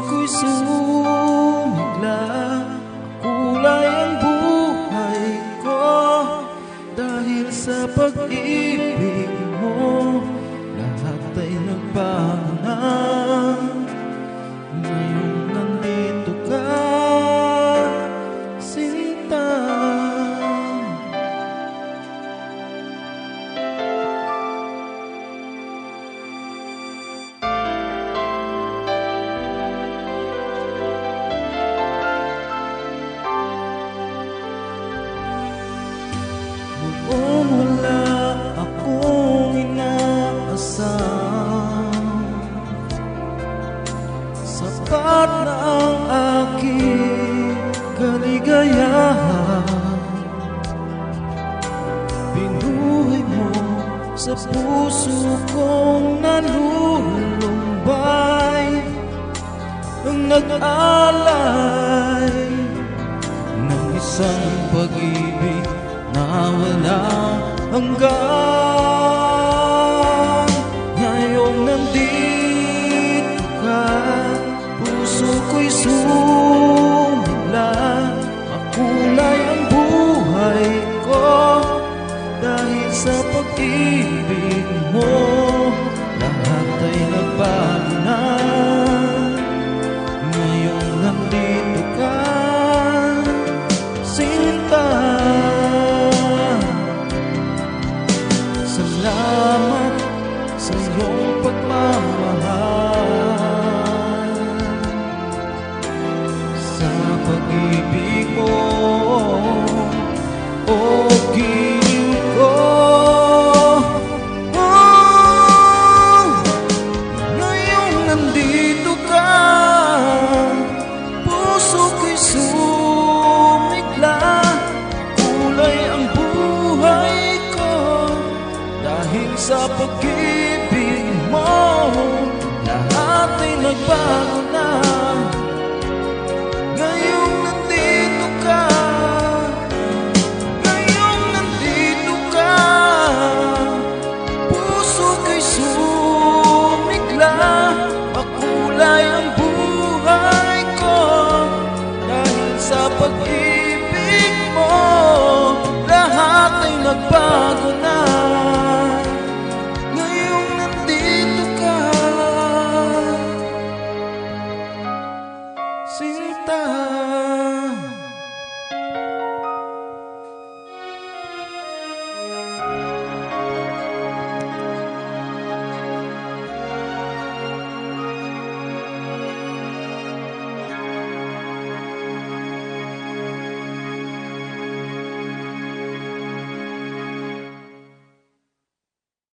ko'y sumigla, kulay ang buhay ko dahil sa pag-ibig mo. Lahat ay nagbago na. Ngayong nandito ka, sinta. Noon wala akong inaasam, sapat na ang aking kaligayahan. Binuhay mo sa puso kong nalulumbay, ang nag-alay ng isang pag-ibig na walang hanggan. Ngayong nandito ka, puso ko'y sumigla, makulay ang buhay ko dahil sa pag-ibig mo. Lahat ay nagbago na. Ngayong nandito ka, sinta. Salamat sa iyong pagmamahal, sa pag-ibig mo, o giliw ko. Ngayong nandito ka, puso ko'y sumigla, kulay ang buhay ko dahil sa pag-ibig mo. Lahat ay nagbago na. Ngayong nandito ka, ngayong nandito ka, puso ko'y sumigla, makulay ang buhay ko dahil sa pag-ibig mo. Lahat ay nagbago na. Ngayong nandito ka, sinta.